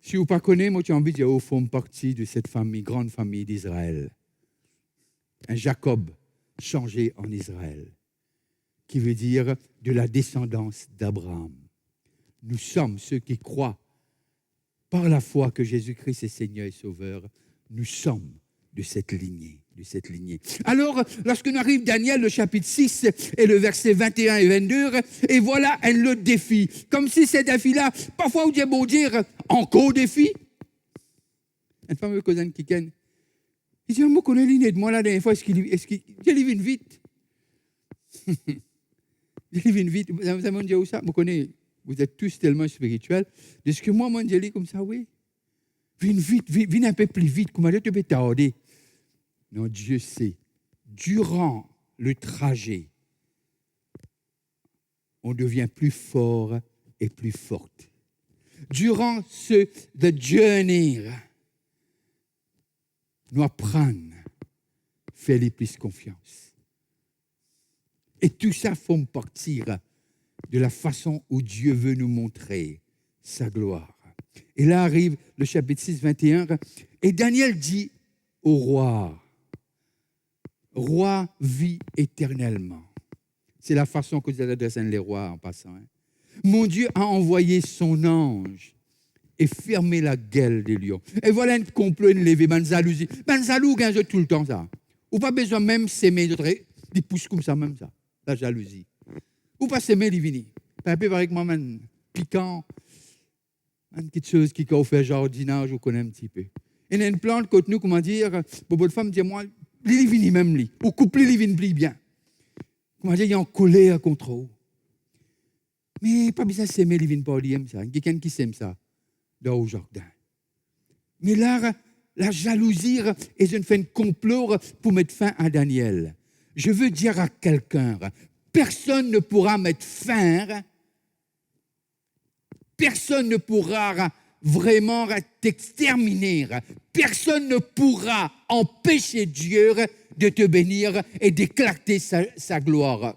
Si vous ne connaissez pas, moi j'ai envie de dire, vous faites partie de cette famille, grande famille d'Israël. Un Jacob changé en Israël, qui veut dire de la descendance d'Abraham. Nous sommes ceux qui croient par la foi que Jésus-Christ est Seigneur et Sauveur. Nous sommes de cette lignée. Alors, lorsque nous arrivons Daniel, le chapitre 6 et le verset 21 et 22, et voilà un autre défi. Comme si ces défis-là, parfois vous dites, bon dire, encore défi. Un fameux cousin qui ken. Il dit, moi, connais l'inné de moi la dernière fois, est-ce qu'il vient vite? Il vient vite. Vous avez dit où ça? Vous êtes tous tellement spirituels. De ce que moi, je dis comme ça, oui. Viens vite, viens un peu plus vite. Comment tu peux tarder? Non, Dieu sait. Durant le trajet, on devient plus fort et plus forte. Durant the journey, nous apprenons à faire les plus confiance. Et tout ça fait partir de la façon où Dieu veut nous montrer sa gloire. Et là arrive le chapitre 6, 21, et Daniel dit au roi, roi vit éternellement. C'est la façon que vous adressez les rois en passant. Mon Dieu a envoyé son ange et fermé la gueule des lions. Et voilà un complot, une levée, une jalousie. Une jaloux gagne tout le temps ça. Ou pas besoin même s'aimer, ils poussent comme ça, même ça, la jalousie. Ou pas s'aimer, les vini. Un peu avec moi, man, piquant, une petite chose qui a fait jardinage, je connais un petit peu. Il y a une plante côté nous, comment dire, beaucoup de femmes disent, moi, les vini même, li. Ou couple les vini plus bien. Comment dire, il y a en colère contre eux. Mais pas besoin de s'aimer les vini, pas aime ça. Il y a quelqu'un qui s'aime ça, dans le jardin. Mais là, la jalousie est une fin de complot pour mettre fin à Daniel. Je veux dire à quelqu'un, personne ne pourra mettre fin, personne ne pourra vraiment t'exterminer, personne ne pourra empêcher Dieu de te bénir et d'éclater sa gloire.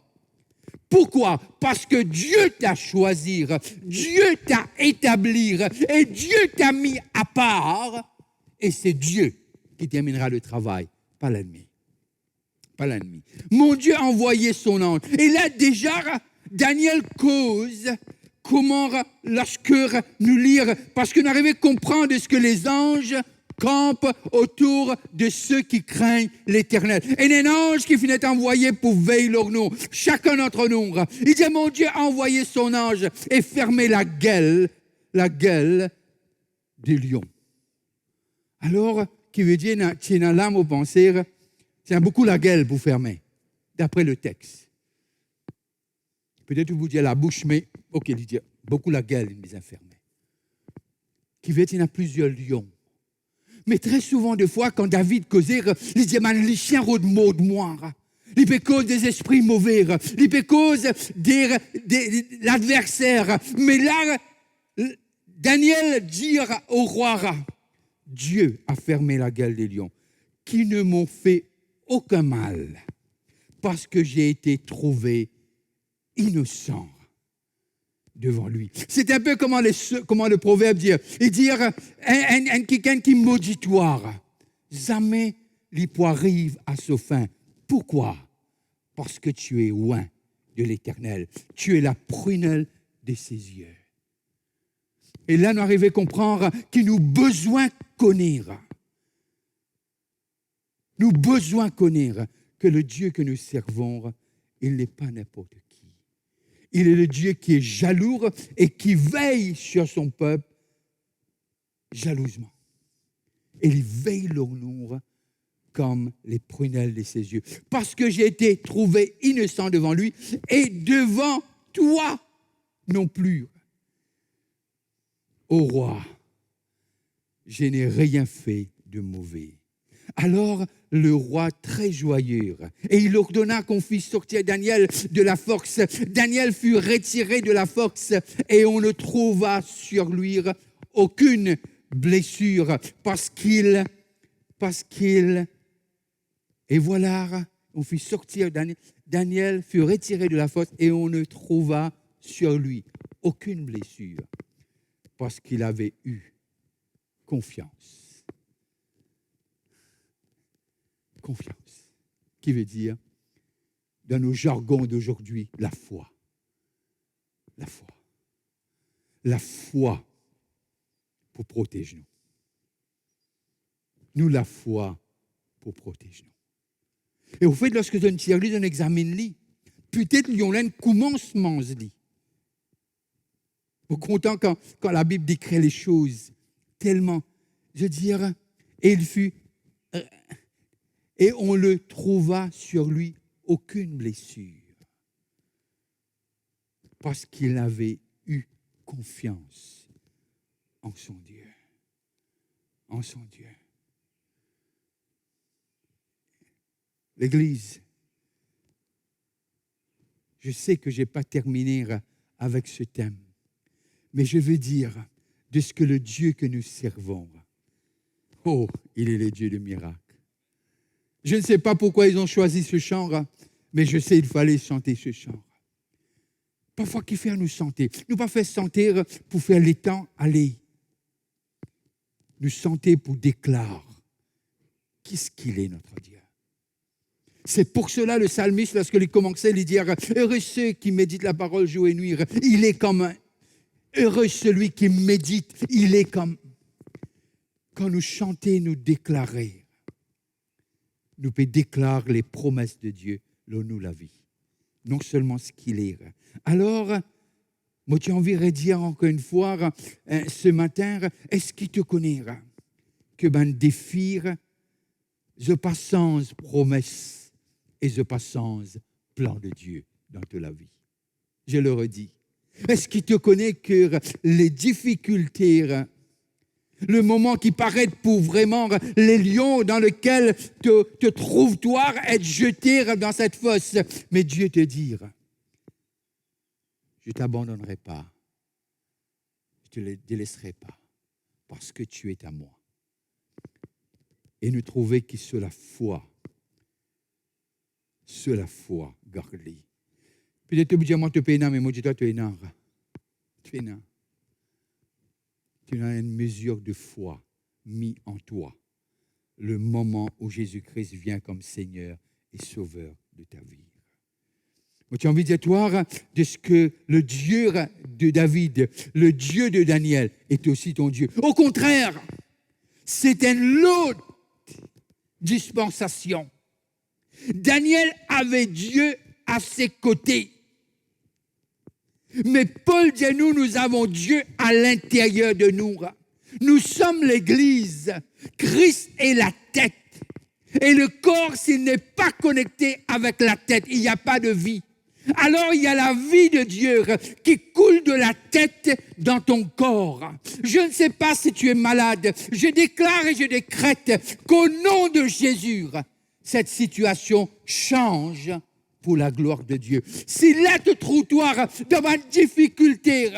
Pourquoi? Parce que Dieu t'a choisi, Dieu t'a établi et Dieu t'a mis à part et c'est Dieu qui terminera le travail, pas l'ennemi. Pas l'ennemi. Mon Dieu a envoyé son ange. Et là, déjà, Daniel cause comment, lorsque nous lire, parce que nous arrivons à comprendre ce que les anges campent autour de ceux qui craignent l'Éternel. Et un ange qui finit envoyé pour veiller leur nom. Chacun d'entre nous. Il dit, mon Dieu a envoyé son ange et fermé la gueule des lions. Alors, qui veut dire, c'est dans l'âme au penser, c'est beaucoup la gueule pour fermer, d'après le texte. Peut-être vous dites la bouche, mais ok, il dit beaucoup la gueule, il nous a fermé. Qui veut dire, il y a plusieurs lions. Mais très souvent, des fois, quand David causait, il disait, man, les chiens rôdent mots de moi. Il peut cause des esprits mauvais. Il peut cause de l'adversaire. Mais là, Daniel dit au roi, Dieu a fermé la gueule des lions, qui ne m'ont fait aucun mal, parce que j'ai été trouvé innocent devant lui. C'est un peu comment le proverbe dit. Il dit, quelqu'un qui mauditoire, jamais les poids arrivent à sa fin. Pourquoi? Parce que tu es loin de l'Éternel. Tu es la prunelle de ses yeux. Et là, nous arrivons à comprendre qu'il nous besoin connaître. Nous besoin connaître que le Dieu que nous servons, il n'est pas n'importe qui. Il est le Dieu qui est jaloux et qui veille sur son peuple jalousement. Et il veille leur nom comme les prunelles de ses yeux. Parce que j'ai été trouvé innocent devant lui et devant toi non plus. Ô roi, je n'ai rien fait de mauvais. Alors le roi, très joyeux, et il ordonna qu'on fît sortir Daniel de la force. Daniel fut retiré de la force et on ne trouva sur lui aucune blessure parce qu'il et voilà, on fit sortir Daniel. Daniel fut retiré de la force et on ne trouva sur lui aucune blessure parce qu'il avait eu confiance. Confiance, qui veut dire, dans nos jargons d'aujourd'hui, la foi. La foi. La foi pour protéger nous. Nous, la foi pour protéger nous. Et au fait, lorsque je tire, je examine, peut-être qu'il y a un commencement. Au content quand la Bible décrit les choses, tellement, je veux dire, et on le trouva sur lui aucune blessure. Parce qu'il avait eu confiance en son Dieu. En son Dieu. L'Église, je sais que je n'ai pas terminé avec ce thème, mais je veux dire de ce que le Dieu que nous servons, oh, il est le Dieu de miracles. Je ne sais pas pourquoi ils ont choisi ce chant, mais je sais qu'il fallait chanter ce chant. Parfois, qui fait nous chanter? Nous pas faire chanter pour faire les temps aller. Nous chanter pour déclarer qu'est-ce qu'il est notre Dieu. C'est pour cela le psalmiste, lorsqu'il commençait, il dit « Heureux ceux qui méditent la parole jour et nuit. » Il est comme heureux celui qui médite. Il est comme quand nous chantons, nous déclarons. Nous pouvons déclarer les promesses de Dieu, nous la vie. Non seulement ce qu'il est. Alors, moi, j'ai envie de dire encore une fois, ce matin, est-ce qu'il te connaît? Que ben défi, je passe sans promesse. Et je passe sans plan de Dieu dans toute la vie. Je le redis. Est-ce qu'il te connaît que les difficultés, le moment qui paraît pour vraiment les lions dans lesquels te trouves-toi être jeté dans cette fosse, mais Dieu te dit, je ne t'abandonnerai pas, je ne te délaisserai pas, parce que tu es à moi. Et nous trouver que c'est la foi. C'est la foi, garde-les. Peut-être que tu dis, moi, tu es mais moi, je dis, tu es nan. Tu es nan. Tu as une mesure de foi mise en toi. Le moment où Jésus-Christ vient comme Seigneur et Sauveur de ta vie. Moi, tu as envie de dire, toi, de ce que le Dieu de David, le Dieu de Daniel, est aussi ton Dieu. Au contraire, c'est une autre dispensation. Daniel avait Dieu à ses côtés. Mais Paul dit, nous avons Dieu à l'intérieur de nous. Nous sommes l'Église. Christ est la tête. Et le corps, s'il n'est pas connecté avec la tête, il n'y a pas de vie. alors il y a la vie de Dieu qui coule de la tête dans ton corps. Je ne sais pas si tu es malade. Je déclare et je décrète qu'au nom de Jésus, cette situation change pour la gloire de Dieu. Si là te trouves toi devant une difficulté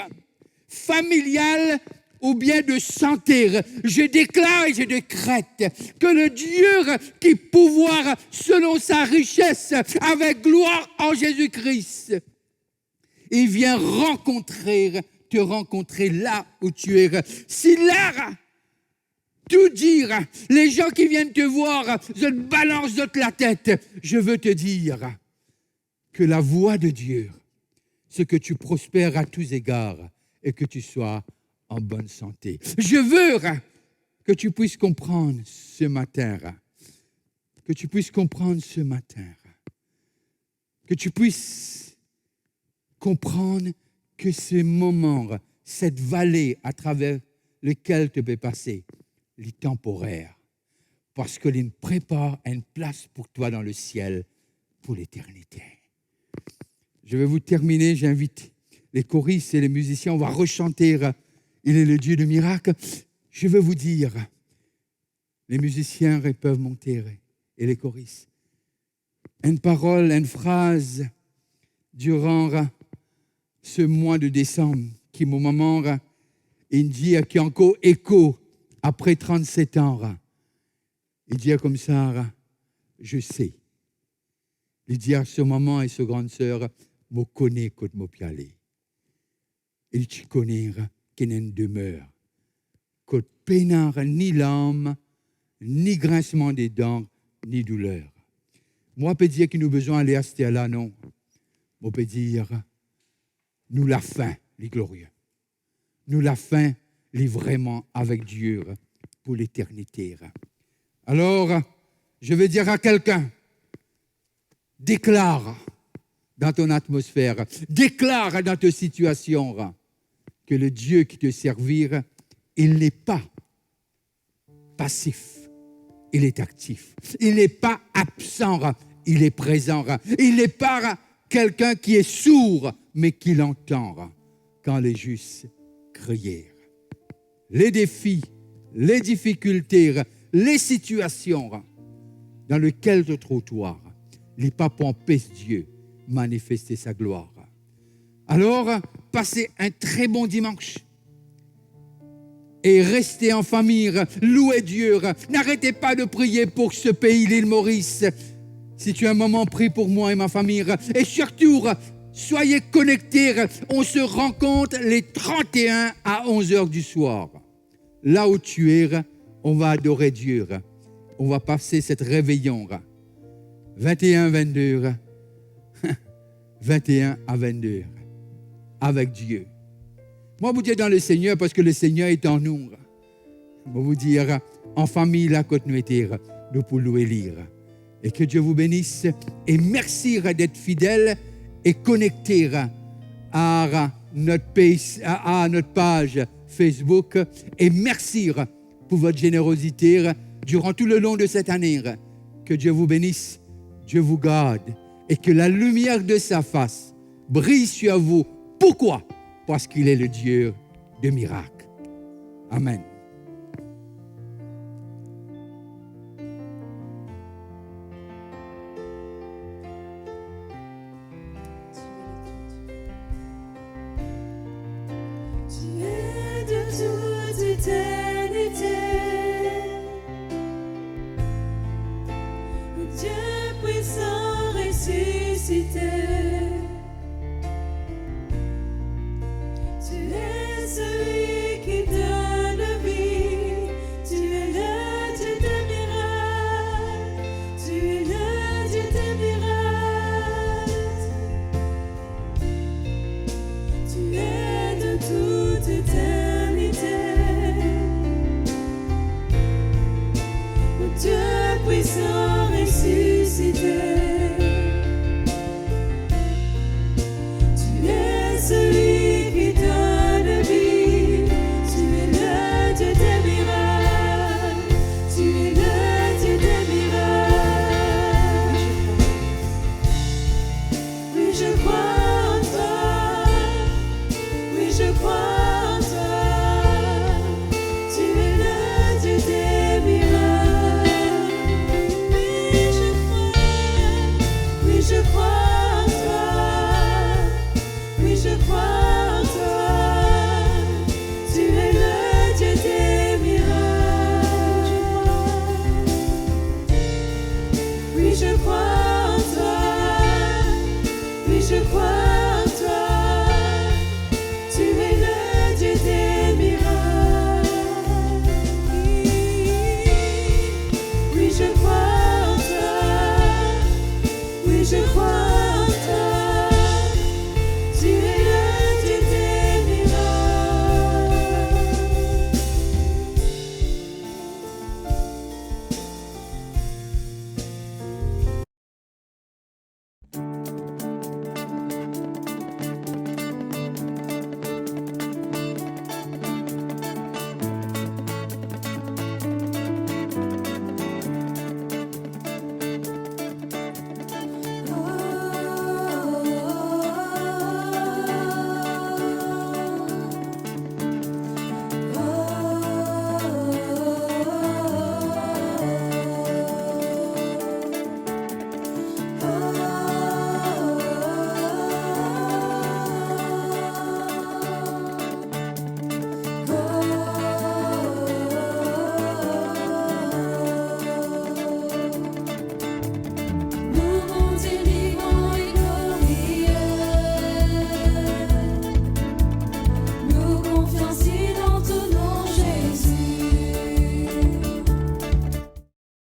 familiale ou bien de santé, je déclare et je décrète que le Dieu qui pouvoir selon sa richesse avec gloire en Jésus-Christ, il vient te rencontrer là où tu es. Si là, tout dire, les gens qui viennent te voir, je te balance de la tête, je veux te dire que la voix de Dieu, c'est que tu prospères à tous égards et que tu sois en bonne santé. Je veux que tu puisses comprendre ce matin, que tu puisses comprendre que ce moment, cette vallée à travers laquelle tu peux passer, il est temporaire, parce que l'il prépare une place pour toi dans le ciel pour l'éternité. Je vais vous terminer, j'invite les choristes et les musiciens, on va rechanter « Il est le Dieu de miracles ». Je veux vous dire, les musiciens peuvent monter et les choristes, une parole, une phrase durant ce mois de décembre qui, au moment, il dit, qui encore écho après 37 ans. Il dit comme ça, je sais. Il dit à ce moment et ce grande sœur, me connais quand me pialé. Il te connaît qu'il n'y demeure. Que pénard ni l'âme, ni grincement des dents, ni douleur. Moi, je peux dire que nous avons besoin d'aller à ce là, non. Moi, je peux dire, nous la fin, les glorieux. Nous la fin, les vraiment avec Dieu pour l'éternité. Alors, je vais dire à quelqu'un, déclare dans ton atmosphère, déclare dans ta situation que le Dieu qui te servira, il n'est pas passif, il est actif. Il n'est pas absent, il est présent. Il n'est pas quelqu'un qui est sourd, mais qui l'entend quand les justes crient. Les défis, les difficultés, les situations dans lesquelles te trouves toi, il n'est pas pour empêcher Dieu manifester sa gloire. Alors, passez un très bon dimanche et restez en famille, louez Dieu. N'arrêtez pas de prier pour ce pays, l'île Maurice. Si tu as un moment, prie pour moi et ma famille. Et surtout, soyez connectés. On se rencontre les 31 à 11h du soir. Là où tu es, on va adorer Dieu. On va passer cette réveillon. 21-22. 21 à 22. Avec Dieu. Moi, vous dites dans le Seigneur parce que le Seigneur est en nous. Moi, vous dire en famille, là, quand nous étions, nous pouvons louer lire. Et que Dieu vous bénisse. Et merci d'être fidèles et connectés à notre page Facebook. Et merci pour votre générosité durant tout le long de cette année. Que Dieu vous bénisse, Dieu vous garde. Et que la lumière de sa face brille sur vous. Pourquoi? Parce qu'il est le Dieu de miracles. Amen. Tu es de toute éternité, Dieu puissant ressuscité. Tu es celui qui donne vie, tu es le Dieu des miracles, tu es le Dieu des miracles. Tu es de toute éternité, Dieu puissant ressuscité.